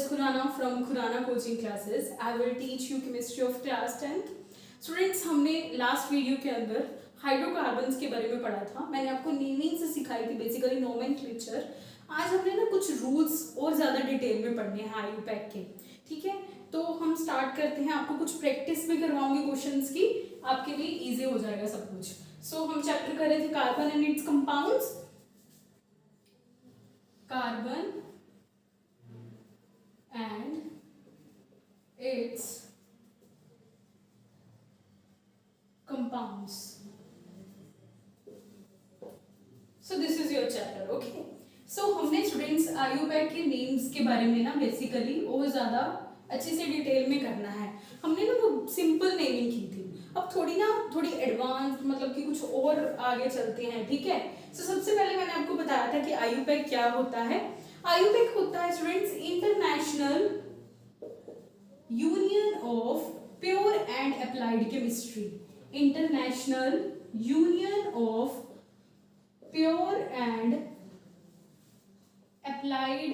Khurana from Khurana Coaching Classes. I will teach you chemistry of class 10th. Students, हमने last video के अंदर hydrocarbons के बारे में पढ़ा था. मैंने आपको नेमिंग से सिखाई थी, बेसिकली नोमेनक्लेचर. आज हमने ना कुछ रूल्स और ज़्यादा डिटेल में पढ़ने हैं आईयूपैक के. ठीक है, तो हम स्टार्ट करते हैं. आपको कुछ प्रैक्टिस भी करवाऊंगी क्वेश्चंस की, आपके लिए इजी हो जाएगा सब कुछ. सो हम चैप्टर कर रहे थे carbon and it's compounds. Carbon and its compounds. So this is your chapter, okay? So हमने स्टूडेंट्स आईयूपैक के नेम्स के बारे में ना बेसिकली और ज़्यादा अच्छे से डिटेल में करना है. हमने ना वो सिंपल नेमिंग की थी. अब थोड़ी एडवांस, मतलब कि कुछ और आगे चलते हैं. ठीक है, so सबसे पहले मैंने आपको बताया था कि आईयूपैक क्या होता है. आईयूपैक होता है students international union of pure and applied chemistry. International union of pure and applied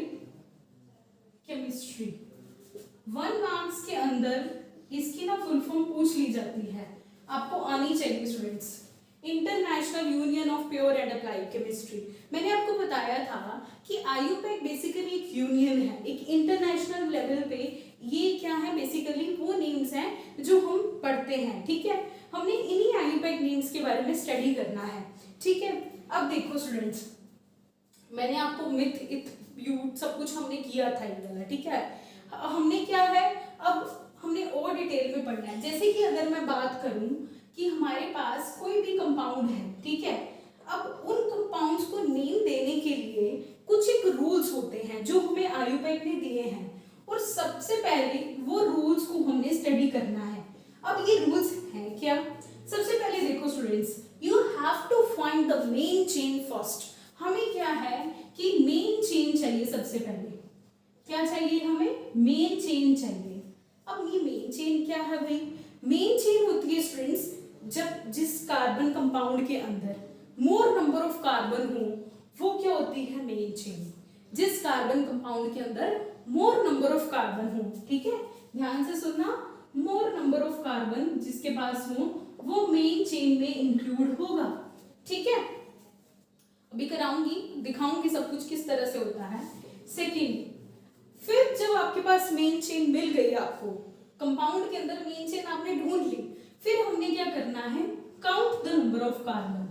chemistry. 1 marks के अंदर इसकी ना फुल फॉर्म पूछ ली जाती है, आपको आनी चाहिए students. International union of pure and applied chemistry. मैंने आपको बताया था कि आईयूपैक बेसिकली एक यूनियन है, एक इंटरनेशनल लेवल पे. ये क्या है, बेसिकली वो नेम्स हैं जो हम पढ़ते हैं. ठीक है, हमने इन्हीं आईयूपैक नेम्स के बारे में स्टडी करना है. ठीक है, अब देखो स्टूडेंट्स, मैंने आपको मिथ इथ ब्यूट सब कुछ हमने किया था ये वाला. ठीक है, हमने क्या है, अब हमने और डिटेल में पढ़ना है. जैसे कि अगर मैं बात करूं कि हमारे पास कोई भी कंपाउंड है, ठीक है, अब उन कंपाउंड्स को नेम देने के लिए कुछ एक रूल्स होते हैं जो हमें आईयूपैक ने दिए हैं, और सबसे पहले वो रूल्स को हमने स्टडी करना है. अब ये रूल्स हैं क्या? सबसे पहले देखो students, you have to find the main chain first. हमें क्या है कि मेन चेन चाहिए. सबसे पहले क्या चाहिए हमें? मेन चेन चाहिए. अब ये मेन चेन क्या है भाई? मेन चेन होती है स्टूडेंट्स जब जिस कार्बन कंपाउंड के अंदर मोर नंबर ऑफ कार्बन हो, वो क्या होती है? Main chain. जिस कार्बन कंपाउंड के अंदर मोर नंबर ऑफ कार्बन हो. ठीक है, ध्यान से सुनना, मोर नंबर ऑफ कार्बन जिसके पास हो वो मेन चेन में इंक्लूड होगा. ठीक है, अभी कराऊंगी, दिखाऊंगी सब कुछ किस तरह से होता है. सेकेंड, फिर जब आपके पास मेन चेन मिल गई, आपको कंपाउंड के अंदर मेन चेन आपने ढूंढ ली, फिर हमने क्या करना है? Count the number of carbon.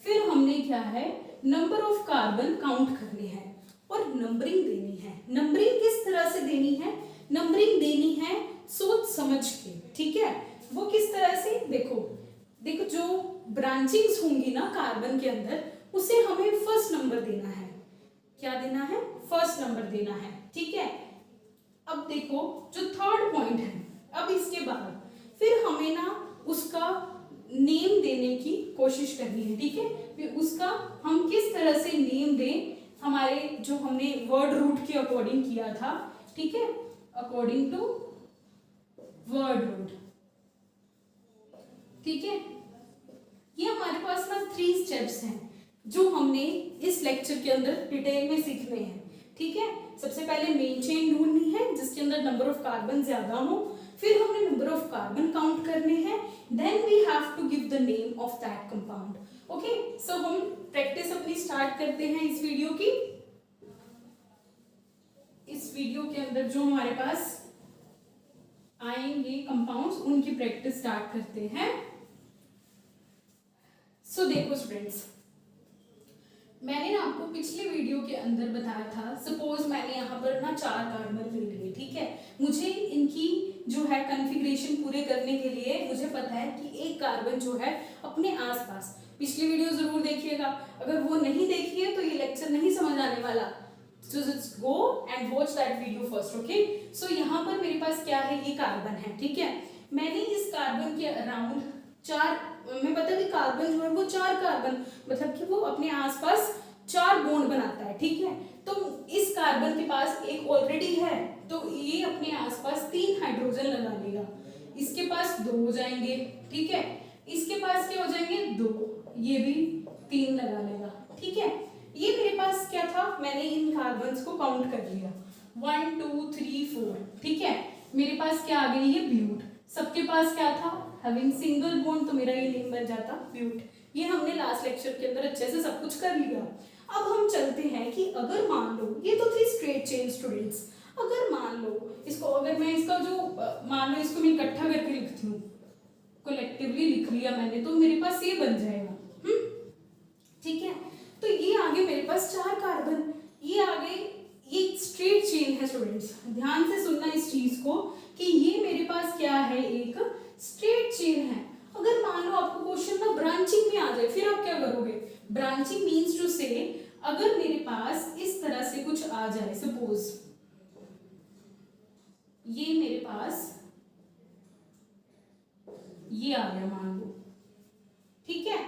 फिर हमने क्या है, नंबर ऑफ कार्बन काउंट करने हैं और नंबरिंग देनी है. नंबरिंग किस तरह से देनी है? नंबरिंग देनी है सोच समझ के. ठीक है, वो किस तरह से? देखो जो ब्रांचिंग्स होंगी ना कार्बन के अंदर, उसे हमें फर्स्ट नंबर देना है. क्या देना है? फर्स्ट नंबर देना है. ठीक है, अब देखो जो थर्ड पॉइंट है, अब इसके बाद फिर हमें ना उसका नेम देने की कोशिश करनी है. ठीक है, फिर उसका हम किस तरह से नेम दें, हमारे जो हमने वर्ड रूट के अकॉर्डिंग किया था. ठीक है, अकॉर्डिंग टू वर्ड रूट. ठीक है, ये हमारे पास ना 3 स्टेप्स हैं जो हमने इस लेक्चर के अंदर डिटेल में सीखने हैं. ठीक है, सबसे पहले मेन चेन ढूंढनी है जिसके अंदर नंबर ऑफ कार्बन ज्यादा हो. फिर हमने नंबर ऑफ कार्बन काउंट करने हैं. Then we have to give the name of that compound. Okay, so हम प्रैक्टिस अपनी स्टार्ट करते हैं इस वीडियो की. इस वीडियो के अंदर जो हमारे पास आएंगे कंपाउंड्स, उनकी प्रैक्टिस स्टार्ट करते हैं. सो देखो स्टूडेंट्स, मैंने ना आपको पिछले वीडियो के अंदर बताया था, सपोज मैंने यहाँ पर ना 4 कार्बन ले लिए. ठीक है, मुझे इनकी जो है कॉन्फ़िगरेशन पूरे करने के लिए मुझे पता है कि एक कार्बन जो है अपने आसपास. पिछली वीडियो जरूर देखिएगा, अगर वो नहीं देखी है तो ये लेक्चर नहीं समझ आने वाला. So just go and watch that video first, okay? So यहाँ पर मेरे पास क्या है, ये कार्बन है. ठीक है, मैंने इस कार्बन के अराउंड 4, मैं पता कि कार्बन जो है वो 4 कार्बन, मतलब कि वो अपने आसपास 4 बॉन्ड बनाता है. ठीक है, तो इस कार्बन के पास एक ऑलरेडी है, तो ये अपने आसपास 3 हाइड्रोजन लगा लेगा. इसके पास 2 हो जाएंगे. ठीक है, इसके पास क्या हो जाएंगे? 2. ये भी 3 लगा लेगा. ठीक है, ये मेरे पास क्या था, मैंने इन कार्बन्स को काउंट कर लिया. 1 2 3 4, ठीक है। मेरे पास क्या आ गई है, ब्यूट। सबके पास क्या था, हैविंग सिंगल बॉन्ड, तो मेरा ये नेम बन जाता ब्यूट। ये हमने लास्ट लेक्चर के अंदर अच्छे से सब कुछ कर लिया। अब हम चलते हैं कि अगर मान लो, ये तो थी स्ट्रेट चेन स्टूडेंट्स, अगर मान लो इसको, अगर मैं इसका जो मान लो इसको मैं इकट्ठा करके लिखती हूँ, कलेक्टिवली लिख लिया मैंने, तो मेरे पास ये बन जाएगा, ठीक है। तो ये आगे मेरे पास 4 कार्बन, ये आगे, ये स्ट्रेट चेन है स्टूडेंट्स, ध्यान से सुनना इस चीज को कि ये मेरे पास क्या है, एक स्ट्रेट चेन है। अगर मान लो आपको क्वेश्चन में ब्रांचिंग में आ जाए, फिर आप क्या करोगे, ब्रांचिंग मीन्स टू से, अगर मेरे पास इस तरह से कुछ आ जाए, सपोज ये मेरे पास ये आ गया मान लो, ठीक है।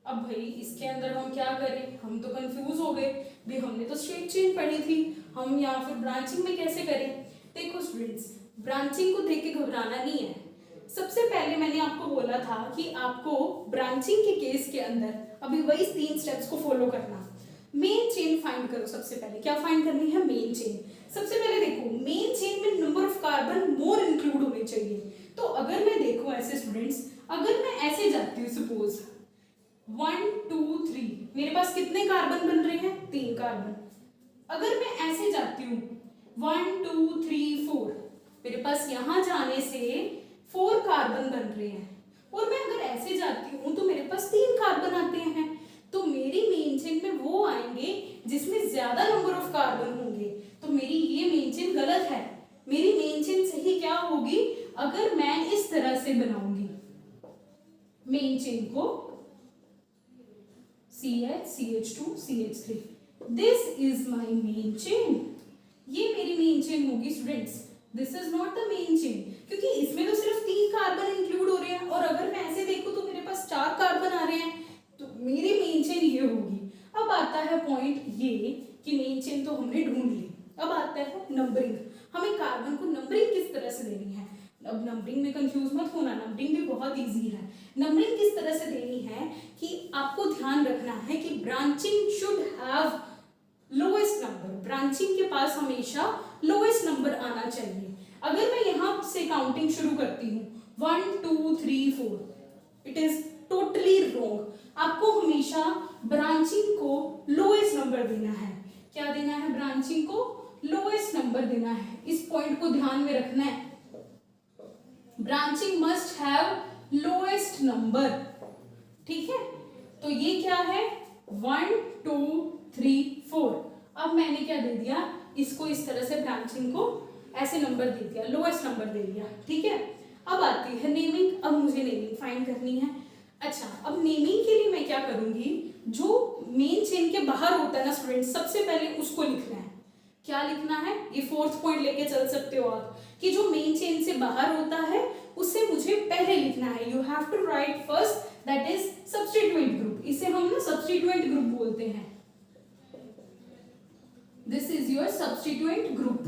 अब भाई इसके अंदर हम क्या करें, हम तो कंफ्यूज हो गए भी, हमने तो स्ट्रेट चेन पढ़ी थी, हम यहाँ फिर ब्रांचिंग में कैसे करें। देखो स्टूडेंट्स, ब्रांचिंग को देख के घबराना नहीं है। सबसे पहले मैंने आपको बोला था कि आपको ब्रांचिंग के केस के अंदर अभी वही 3 स्टेप्स को फॉलो करना। मेन चेन फाइंड करो, सबसे पहले क्या फाइंड करनी है, मेन चेन। सबसे पहले देखो मेन चेन में number of carbon more include होने चाहिए। तो अगर मैं देखूं ऐसे स्टूडेंट्स, अगर मैं ऐसे जाती हूँ, सपोज 1 2 3, मेरे पास कितने कार्बन बन रहे हैं, 3 कार्बन। अगर मैं ऐसे जाती हूँ 1 2 3 4, मेरे पास यहां जाने से 4 कार्बन बन रहे हैं। और मैं अगर ऐसे जाती हूँ तो मेरे पास 3 कार्बन आते हैं। तो मेरी मेन चेन में वो आएंगे जिसमें ज्यादा नंबर ऑफ कार्बन होंगे। तो मेरी ये मेन चेन गलत है। मेरी मेन चेन सही क्या होगी, अगर मैं इस तरह से बनाऊंगी मेन चेन को, CH CH2 CH3, this is my main chain. ये मेरी मेन चेन होगी students, this is not the main chain, क्योंकि इसमें तो सिर्फ 3 कार्बन इंक्लूड हो रहे हैं। और अगर मैं ऐसे देखूं तो मेरे पास 4 कार्बन आ रहे हैं, तो मेरी मेन चेन ये होगी। अब आता है पॉइंट ये कि मेन चेन तो हमने ढूंढ ली, अब आता है नंबरिंग। हमें कार्बन को नंबरिंग किस तरह से देनी है। अब नंबरिंग में कंफ्यूज मत होना, नंबरिंग भी बहुत इजी है। नंबरिंग किस तरह से देनी है कि आपको ध्यान रखना है कि branching should have lowest number, branching के पास हमेशा लोएस्ट नंबर आना चाहिए। अगर मैं यहां से काउंटिंग शुरू करती हूँ 1 2 3 4, इट इज टोटली रॉन्ग। आपको हमेशा ब्रांचिंग को लोएस्ट नंबर देना है। क्या देना है, ब्रांचिंग को लोएस्ट नंबर देना है। इस पॉइंट को ध्यान में रखना है, branching must have lowest number, ठीक है। तो ये क्या है 1 2 3 4। अब मैंने क्या दे दिया, इसको इस तरह से ब्रांचिंग को ऐसे नंबर दे दिया, लोएस्ट नंबर दे दिया, ठीक है। अब आती है नेमिंग। अब मुझे नेमिंग फाइंड करनी है। अच्छा, अब नेमिंग के लिए मैं क्या करूंगी, जो मेन चेन के बाहर होता है ना स्टूडेंट, सबसे पहले उसको लिखना है। क्या लिखना है, ये 4th पॉइंट लेके चल सकते हो आप कि जो मेन चेन से बाहर होता है उसे मुझे पहले लिखना है। You have to write first, that is substituent group. इसे हम ना सब्स्टिट्यूएंट ग्रुप बोलते हैं। This is your substituent group,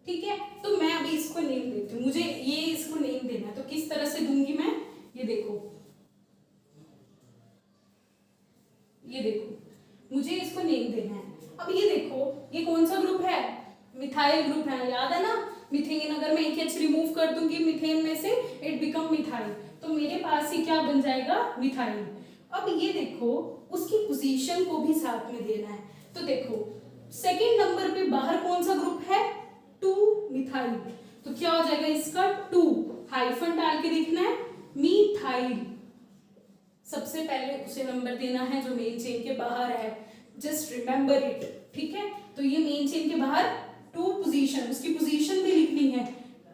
ठीक है। तो मैं अभी इसको नेम देती हूँ, मुझे ये इसको नेम देना है। तो किस तरह से दूंगी मैं, ये देखो, ये देखो, मुझे इसको नेम देना है। अब ये देखो, ये कौन सा ग्रुप है, मिथाइल ग्रुप है, याद है ना। मिथेन, अगर मैं एक एच रिमूव कर दूंगी मिथेन में से, इट बिकम मिथाइल, तो मेरे पास ही क्या बन जाएगा, मिथाइल। अब ये देखो, उसकी पोजीशन को भी साथ में देना है। तो देखो सेकेंड नंबर पे बाहर कौन सा ग्रुप है, 2 मिथाइल। तो क्या हो जाएगा इसका 2, हाइफन डाल के लिखना है मिथाइल। सबसे पहले उसे नंबर देना है जो मेन चेन के बाहर है, जस्ट रिमेंबर इट, ठीक है। तो ये मेन चेन के बाहर 2 पोजीशन, उसकी पोजीशन भी लिखनी है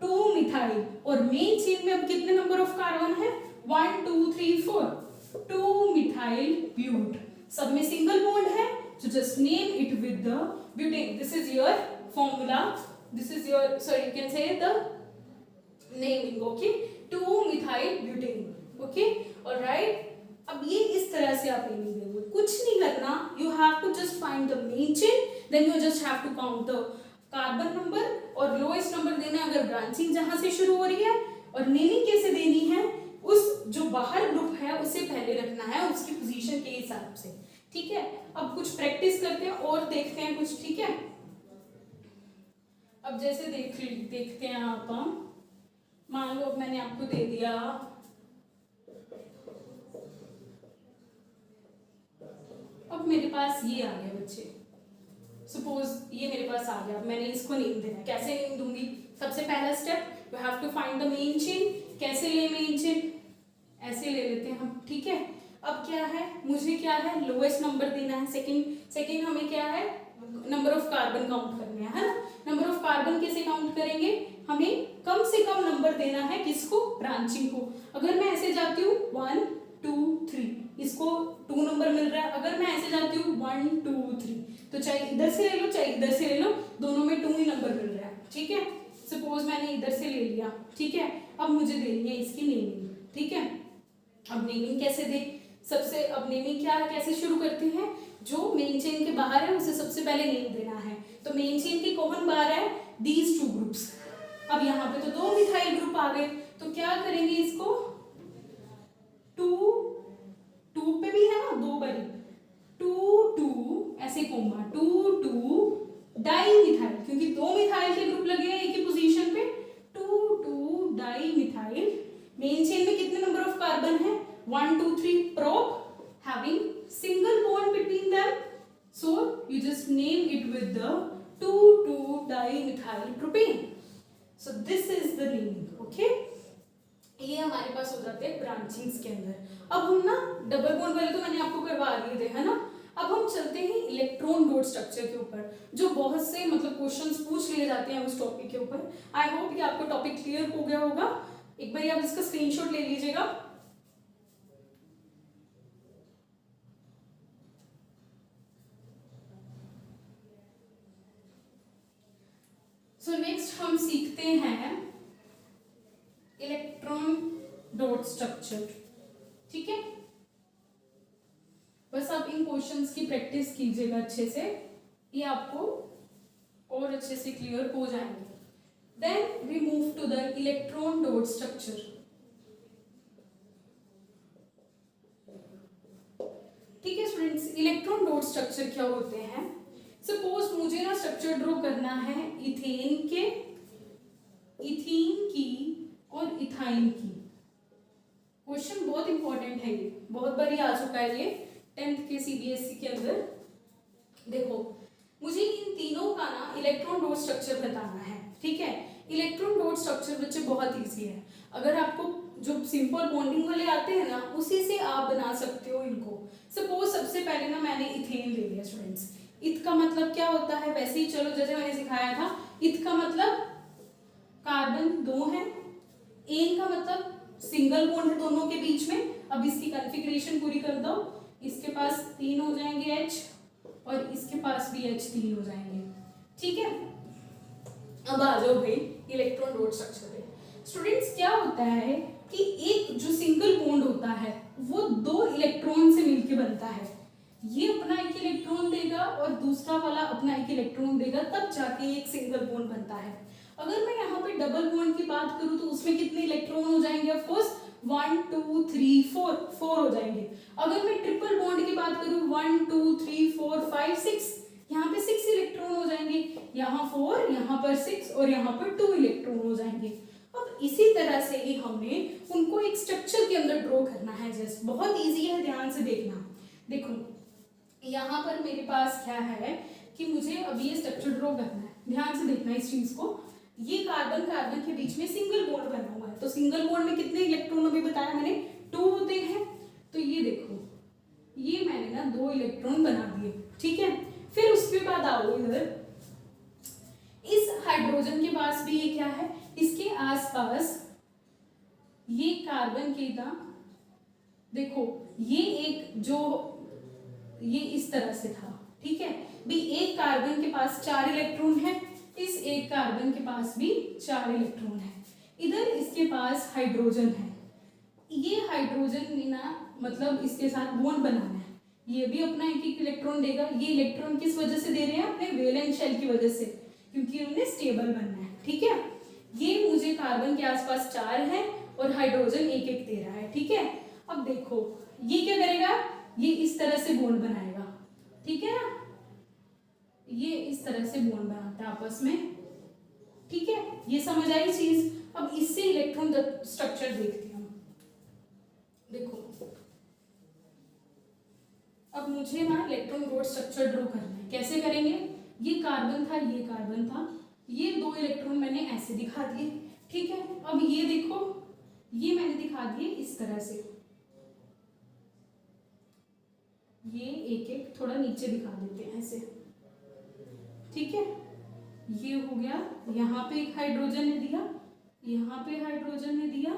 2 मिथाइल। और मेन चेन में अब कितने नंबर ऑफ कार्बन है, 1 2 3 4, 2 मिथाइल ब्यूट। सब में सिंगल बॉन्ड है, so just name it with the butane. This is your formula, this is your, sorry, you can say the naming, okay, 2 methyl butane, okay, all right। अब ये इस तरह से आप नेमिंग देंगे, कुछ नहीं करना, you have to just find the main chain, then you just have to count the carbon number और lowest number देना है अगर ब्रांचिंग जहां से शुरू हो रही है। और नेमिंग कैसे देनी है, उस जो बाहर ग्रुप है उसे पहले रखना है उसकी पोजीशन के हिसाब से, ठीक है। अब कुछ प्रैक्टिस करते हैं और देखते हैं कुछ, ठीक है। अब जैसे देखते हैं आप, मान लो अब मैंने आपको दे दिया अब मेरे पास ये आ गया बच्चे, सपोज ये मेरे पास आ गया, अब मैंने इसको नेम देना है। कैसे नेम दूंगी? सबसे पहला step you have to find the main chain. कैसे ले मेन चेन? ऐसे ले लेते हैं हम, ठीक है। अब क्या है, मुझे क्या है, लोएस्ट नंबर देना है। सेकंड हमें क्या है, नंबर ऑफ कार्बन काउंट करने हैं, है ना। नंबर ऑफ कार्बन कैसे काउंट करेंगे? हमें कम से कम नंबर देना है, किसको? ब्रांचिंग को। अगर मैं ऐसे जाती हूँ 1 2 3, इसको 2 नंबर मिल रहा है। अगर मैं ऐसे जाती हूँ 1 2 3, तो चाहे इधर से ले लो चाहे इधर से ले लो, दोनों में 2 ही नंबर मिल रहा है, ठीक है। सपोज मैंने इधर से ले लिया, ठीक है। अब मुझे देनी है इसकी नेमिंग, ठीक है। अब नेमिंग कैसे दे? अब नेमिंग क्या है, कैसे शुरू करते हैं? जो मेन चेन के बाहर है उसे सबसे पहले नेम देना है। तो मेन चेन की कौन बाहर है? These 2 groups. अब यहाँ पे तो 2 मिथाइल ग्रुप आ गए, तो क्या करेंगे इसको? 2 पे भी है ना 2 बारी, 2 ऐसे कोमा 2 डाई मिथाइल, क्योंकि 2 मिथाइल के ग्रुप लगे हैं एक ही पोजीशन पे। 2 डाई मिथाइल। मेन चेन में कितने नंबर ऑफ कार्बन है? 1 2 3 prop having single bond between them, so you just name it with the 2 dimethyl propane. So this is the naming, okay. ये हमारे पास हो जाते हैं ब्रांचिंग्स के अंदर। अब हम ना डबल बॉन्ड वाले तो मैंने आपको करवा दिए थे, है ना। अब हम चलते हैं इलेक्ट्रॉन डॉट स्ट्रक्चर के ऊपर, जो बहुत से मतलब क्वेश्चंस पूछ लिए जाते हैं उस टॉपिक के ऊपर। आई होप कि आपको टॉपिक क्लियर हो गया होगा। एक बार आप इसका स्क्रीनशॉट ले लीजिएगा। सो नेक्स्ट हम सीखते हैं इलेक्ट्रॉन डॉट स्ट्रक्चर, ठीक है। बस आप इन क्वेश्चंस की प्रैक्टिस कीजिएगा अच्छे से, ये आपको और अच्छे से क्लियर हो जाएंगे। Then we move to the electron dot structure. ठीक है स्टूडेंट्स, इलेक्ट्रॉन डॉट स्ट्रक्चर क्या होते हैं? सपोज मुझे ना स्ट्रक्चर ड्रॉ करना है इथेन की और इथाइन की। क्वेश्चन बहुत इंपॉर्टेंट है, ये बहुत बारी आ चुका है ये 10th के सीबीएसई के अंदर। देखो, मुझे इन तीनों का ना इलेक्ट्रॉन डॉट स्ट्रक्चर बताना है, ठीक है। इलेक्ट्रॉन डॉट स्ट्रक्चर बच्चे बहुत इजी है। अगर आपको जो सिंपल बॉन्डिंग वाले आते हैं ना, उसी से आप बना सकते हो इनको। सपोज सबसे पहले ना मैंने इथेन ले लिया स्टूडेंट्स। इथ का मतलब क्या होता है? वैसे ही चलो जैसे मैंने सिखाया था, इथ का मतलब कार्बन 2 है, एन का मतलब सिंगल बॉन्ड है दोनों के बीच में। अब इसकी कॉन्फ़िगरेशन पूरी कर दो, इसके पास 3 हो जाएंगे H और इसके पास भी H 3 हो जाएंगे, ठीक है। अब आ जाओ भाई इलेक्ट्रॉन डॉट स्ट्रक्चर पे। स्टूडेंट्स क्या होता है कि एक जो सिंगल बॉन्ड होता है वो 2 इलेक्ट्रॉन से मिलकर बनता है। ये अपना एक इलेक्ट्रॉन देगा और दूसरा वाला अपना एक इलेक्ट्रॉन देगा, तब जाके एक सिंगल बॉन्ड बनता है। अगर मैं यहाँ पे डबल बॉन्ड की बात करूँ तो उसमें कितने इलेक्ट्रॉन हो जाएंगे? ऑफ कोर्स 1 2 3 4 हो जाएंगे। अगर मैं ट्रिपल बॉन्ड की बात करूँ 1 2 3 4 5 6, यहाँ पे 6 इलेक्ट्रॉन हो जाएंगे, यहाँ 4, यहाँ पर 6 और यहाँ पर 2 इलेक्ट्रॉन हो जाएंगे। अब इसी तरह से ही हमने उनको एक स्ट्रक्चर के अंदर ड्रॉ करना है। जस्ट बहुत इजी है, ध्यान से देखना। देखो यहाँ पर मेरे पास क्या है कि मुझे अब ये स्ट्रक्चर ड्रॉ करना है, ध्यान से देखना इस चीज को। ये कार्बन कार्बन के बीच में सिंगल बॉन्ड बना हुआ है, तो सिंगल बॉन्ड में कितने इलेक्ट्रॉन अभी बताया मैंने? 2 होते हैं। तो ये देखो, ये मैंने ना 2 इलेक्ट्रॉन बना दिए, ठीक है। फिर उसके बाद आओ इधर, इस हाइड्रोजन के पास भी ये क्या है, इसके आसपास ये कार्बन के ना, देखो ये एक जो ये इस तरह से था, ठीक है भी। एक कार्बन के पास 4 इलेक्ट्रॉन है, इस एक कार्बन के पास भी 4 इलेक्ट्रॉन है। इधर इसके पास हाइड्रोजन है, ये हाइड्रोजन ना मतलब इसके साथ बॉन्ड बनाना है, ये भी अपना एक एक इलेक्ट्रॉन देगा। ये इलेक्ट्रॉन किस वजह से दे रहे हैं? अपने वैलेंट शेल की वजह से, क्योंकि उन्हें स्टेबल बनना है, ठीक है। ये मुझे कार्बन के आसपास 4 है और हाइड्रोजन एक एक दे रहा है, ठीक है। अब देखो ये क्या करेगा, ये इस तरह से बॉन्ड बनाएगा, ठीक है ना। ये इस तरह से बॉन्ड बनाता है आपस में, ठीक है, ये समझ आई चीज। अब इससे इलेक्ट्रॉन स्ट्रक्चर देखते हैं हम। देखो अब मुझे ना इलेक्ट्रॉन डॉट स्ट्रक्चर ड्रॉ करना है। कैसे करेंगे? ये कार्बन था, ये कार्बन था, ये दो इलेक्ट्रॉन मैंने ऐसे दिखा दिए, ठीक है। अब ये देखो, ये मैंने दिखा दिए इस तरह से, ये एक एक थोड़ा नीचे दिखा देते हैं ऐसे, ठीक है। ये हो गया, यहाँ पे एक हाइड्रोजन ने दिया, यहाँ पे हाइड्रोजन ने दिया,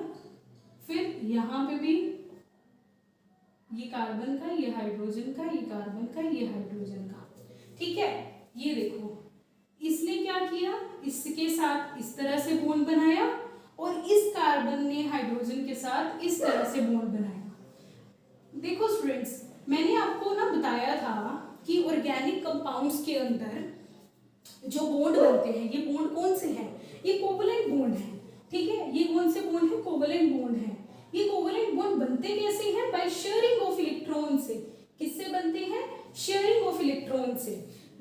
फिर यहाँ पे भी ये कार्बन का, ये हाइड्रोजन का, ये कार्बन का, ये हाइड्रोजन का, ठीक है। ये देखो इसने क्या किया, इसके साथ इस तरह से बॉन्ड बनाया और इस कार्बन ने हाइड्रोजन के साथ इस तरह से बॉन्ड बनाया। देखो स्टूडेंट्स, मैंने आपको ना बताया था कि ऑर्गेनिक कंपाउंड्स के अंदर जो बॉन्ड बनते हैं, ये बॉन्ड कौन से हैं? ये कोवलेंट बॉन्ड है, ठीक है। ये कौन से बॉन्ड है? कोवलेंट बॉन्ड है। ये कोवलेंट बॉन्ड बनते कैसे हैं? बाय शेयरिंग ऑफ इलेक्ट्रॉन से। किससे बनते हैं? शेयरिंग ऑफ इलेक्ट्रॉन से।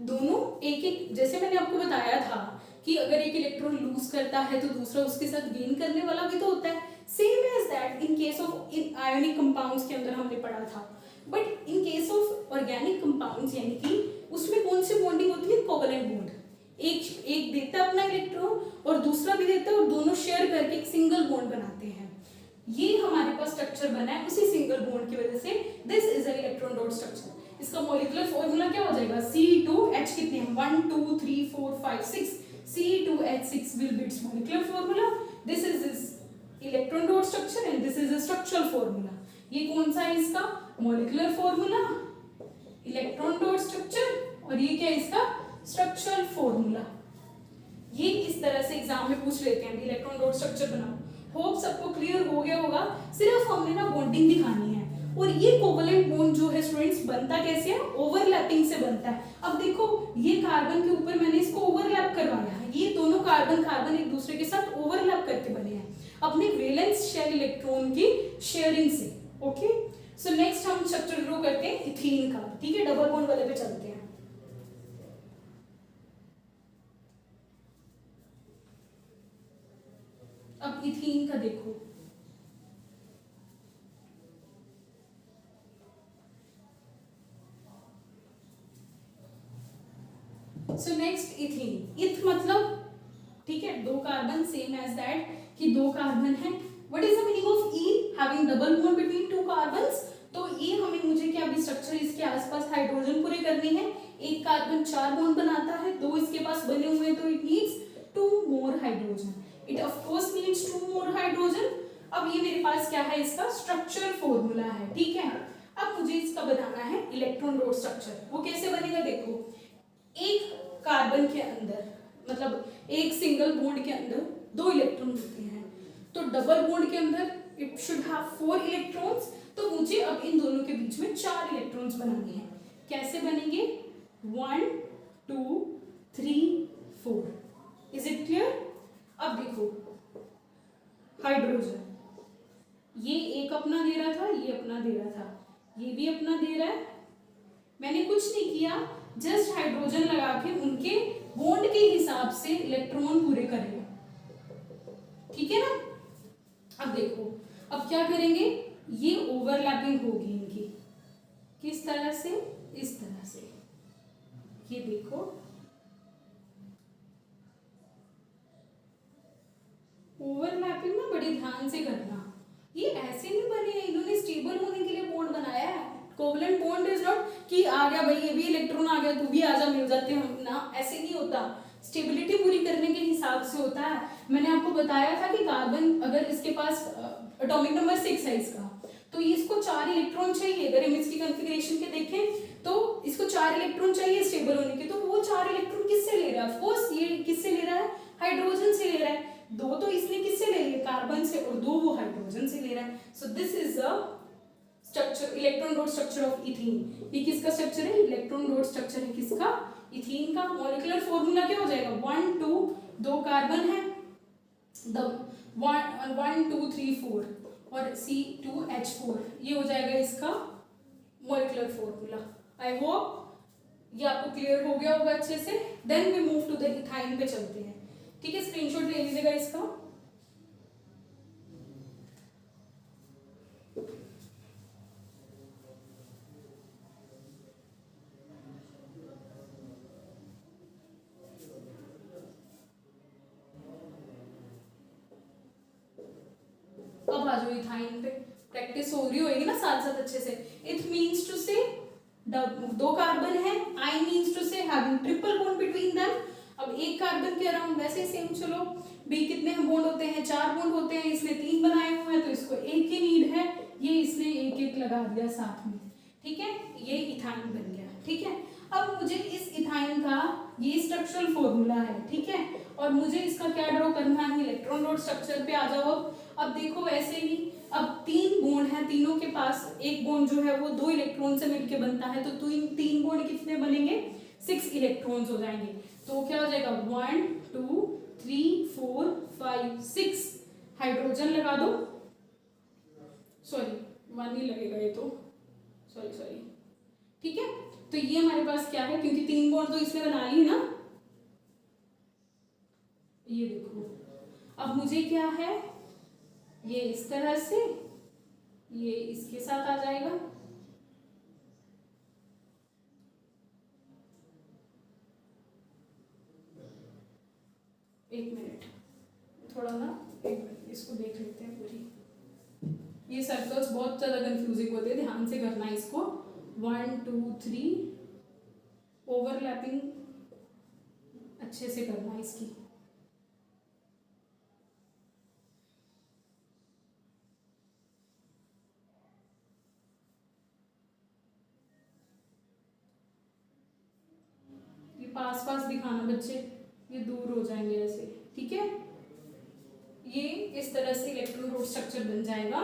दोनों एक एक, जैसे मैंने आपको बताया था कि अगर एक इलेक्ट्रॉन लूज करता है तो दूसरा उसके साथ गेन करने वाला भी तो होता है। Same as that in case of ionic compounds के अंदर हमने पढ़ा था। But in case of organic compounds यानी कि उसमें कौन सी बॉन्डिंग होती है? Covalent bond. एक देता है अपना इलेक्ट्रॉन और दूसरा भी देता है और दोनों शेयर करके एक सिंगल बॉन्ड बनाते हैं। ये हमारे पास स्ट्रक्चर बना है उसी सिंगल बॉन्ड की वजह से। This is an electron dot structure. इसका मॉलिक्यूलर फॉर्मूला क्या हो जाएगा? C2H कितने हैं? 1 2 3 4 5 6। C2H6 will be its molecular formula. This is this electron dot structure and this is a structural formula. ये कौन सा है इसका? Molecular formula, electron dot structure, और ये क्या है इसका? Structural formula. ये इस तरह से एग्जाम में पूछ लेते हैं, इलेक्ट्रॉन डॉट स्ट्रक्चर बनाओ। होप सबको क्लियर हो गया होगा। सिर्फ हमने ना बॉन्डिंग दिखानी है। और ये कोवलेंट बॉन्ड जो है स्टूडेंट्स बनता कैसे है? ओवरलैपिंग से बनता है। अब देखो ये कार्बन के ऊपर मैंने इसको ओवरलैप करवाया है। ये दोनों कार्बन एक दूसरे के साथ ओवरलैप करके बने हैं अपने वैलेंस शेल इलेक्ट्रॉन की शेयरिंग से। ओके, सो नेक्स्ट हम स्ट्रक्चर ड्रॉ करते हैं इथीन का, ठीक है। डबल बॉन्ड वाले पे चलते हैं। अब इथीन का देखो, सो नेक्स्ट इथीन। इथ मतलब, ठीक है, दो कार्बन, सेम एज दैट कि दो कार्बन है। What is the meaning of ene? Having double bond between two carbons. तो ये हमें मुझे क्या अभी स्ट्रक्चर इसके आसपास हाइड्रोजन पूरे करने हैं। एक कार्बन 4 बॉन्ड बनाता है, दो इसके पास बने हुए हैं, तो it needs 2 more hydrogen. It of course needs 2 more hydrogen. अब ये मेरे पास क्या है? इसका स्ट्रक्चर फॉर्मूला है, ठीक है। अब मुझे इसका बनाना है इलेक्ट्रॉन डॉट स्ट्रक्चर। वो कैसे बनेगा? देखो, एक कार्बन के अंदर, मतलब एक सिंगल बॉन्ड के अंदर 2 इलेक्ट्रॉन होते हैं, तो डबल बॉन्ड के अंदर इट शुड हैव 4 इलेक्ट्रॉन्स। तो मुझे अब इन दोनों के बीच में 4 इलेक्ट्रॉन्स बनाने हैं। कैसे बनेंगे? 1 2 3 4। Is it clear? अब देखो हाइड्रोजन, ये एक अपना दे रहा था, ये अपना दे रहा था, ये भी अपना दे रहा है। मैंने कुछ नहीं किया, जस्ट हाइड्रोजन लगा के उनके बॉन्ड के हिसाब से इलेक्ट्रॉन पूरे करेंगे, ठीक है ना। अब देखो, अब क्या करेंगे? ये ओवरलैपिंग होगी इनकी, किस तरह से? इस तरह से। ये देखो, ओवरलैपिंग ना बड़े ध्यान से करना। ये ऐसे नहीं बने हैं, इन्होंने स्टेबल होने के लिए बॉन्ड बनाया है। कोवलेंट बॉन्ड इज नॉट कि आ गया भाई ये भी इलेक्ट्रॉन आ गया तू भी आजा मिल जाते हैं ना, ऐसे नहीं होता। स्टेबिलिटी पूरी करने के हिसाब से होता है। मैंने आपको बताया था कि कार्बन अगर इसके पास एटॉमिक नंबर 6 है इसका, तो इसको 4 इलेक्ट्रॉन चाहिए। अगर हम इसकी कॉन्फ़िगरेशन के देखें तो इसको 4 इलेक्ट्रॉन चाहिए स्टेबल होने के। तो वो 4 इलेक्ट्रॉन किससे ले रहा है? ऑफ कोर्स ये किससे ले रहा है? हाइड्रोजन से ले रहा है। 2 तो इसने किससे ले लिए? कार्बन से, और 2 वो हाइड्रोजन से ले रहा है। सो this is a structure, electron dot structure of ethene. ये किसका स्ट्रक्चर है? इलेक्ट्रॉन डॉट स्ट्रक्चर है किसका? इथीन का। मॉलिक्यूलर फॉर्मूला क्या हो जाएगा? 1 2, 2 कार्बन है, 1 2 3 4 और C2H4, ये हो जाएगा इसका मॉलिक्यूलर फॉर्मूला। आई होप ये आपको क्लियर हो गया होगा अच्छे से। Then we move to the ethyne पे चलते हैं। ठीक है, स्क्रीनशॉट ले लीजिएगा इसका। अब आ जाओ इथाइन पे, प्रैक्टिस हो रही होगी ना साथ साथ अच्छे से। इट मीन्स टू से दो कार्बन है, आई मीन्स टू से having triple bond between them. अब एक कार्बन के अराउंड वैसे सेम, चलो बी कितने बॉन्ड होते हैं, 4 बॉन्ड होते हैं, इसने 3 बनाए हुए हैं तो इसको एक ही नीड है, ये इसने एक एक लगा दिया साथ में, ठीक है, ये इथाइन बन गया। ठीक है, अब मुझे इस इथाइन का ये स्ट्रक्चरल फॉर्मूला है, ठीक है, और मुझे इसका क्या ड्रॉ करना है, इलेक्ट्रॉन रोड स्ट्रक्चर पे आ जाओ। अब देखो वैसे ही अब 3 बॉन्ड है, तीनों के पास एक बॉन्ड जो है वो 2 इलेक्ट्रॉन से मिलकर बनता है, तो 3 बॉन्ड कितने बनेंगे, 6 इलेक्ट्रॉन्स हो जाएंगे। तो क्या हो जाएगा 1 2 3 4 5 6 हाइड्रोजन लगा दो, सॉरी 1 ही लगेगा ये तो, सॉरी, ठीक है। तो ये हमारे पास क्या है, क्योंकि 3 बॉन्ड तो इसने बना ली ना, ये देखो। अब मुझे क्या है, ये इस तरह से, ये इसके साथ आ जाएगा, एक मिनट थोड़ा ना, एक मिनट इसको देख लेते हैं पूरी। ये सर्कल्स बहुत ज्यादा कंफ्यूजिंग होते हैं, ध्यान से करना इसको। 1 2 3 ओवरलैपिंग अच्छे से करना इसकी। ये पास पास दिखाना बच्चे, ये दूर हो जाएंगे ऐसे, ठीक है। ये इस तरह से इलेक्ट्रॉन रोड स्ट्रक्चर बन जाएगा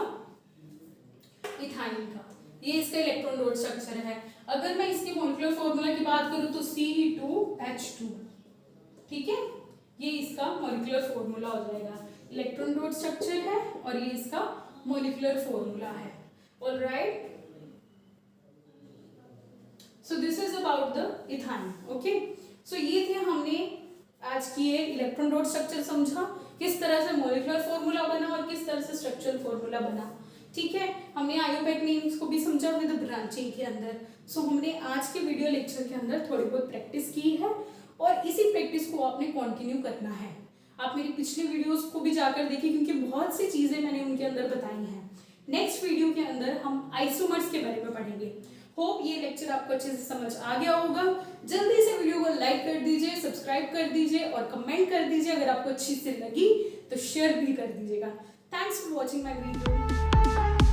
इथाइन का, ये इसका इलेक्ट्रॉन रोड स्ट्रक्चर है। अगर मैं इसके मॉलिक्यूलर फॉर्मूला की बात करूं तो Ce2H2, ठीक है, ये इसका मॉलिक्यूलर फॉर्मूला हो जाएगा। इलेक्ट्रॉन रोड स्ट्रक्चर है और ये इसका मॉलिक्यूलर फॉर्मूला है। Alright, so this is about the ethyne. Okay, so ये थे हमने आज किए इलेक्ट्रॉन रोड स्ट्रक्चर, समझा किस तरह से मॉलिक्यूलर फॉर्मूला बना और किस तरह से स्ट्रक्चरल फॉर्मूला बना, ठीक है। हमने आयोपेक नेम्स को भी समझा विद ब्रांचिंग के अंदर। सो हमने आज के वीडियो लेक्चर के अंदर थोड़ी बहुत प्रैक्टिस की है और इसी प्रैक्टिस को आपने कंटिन्यू करना है। आप मेरी पिछले वीडियोस को भी जाकर देखिए, क्योंकि बहुत सी चीजें मैंने उनके अंदर बताई हैं। नेक्स्ट वीडियो के अंदर हम आइसोमर्स के बारे में पढ़ेंगे। होप ये लेक्चर आपको अच्छे से समझ आ गया होगा। जल्दी से वीडियो को लाइक कर दीजिए, सब्सक्राइब कर दीजिए और कमेंट कर दीजिए। अगर आपको अच्छी से लगी तो शेयर भी कर दीजिएगा। Thanks for watching my video.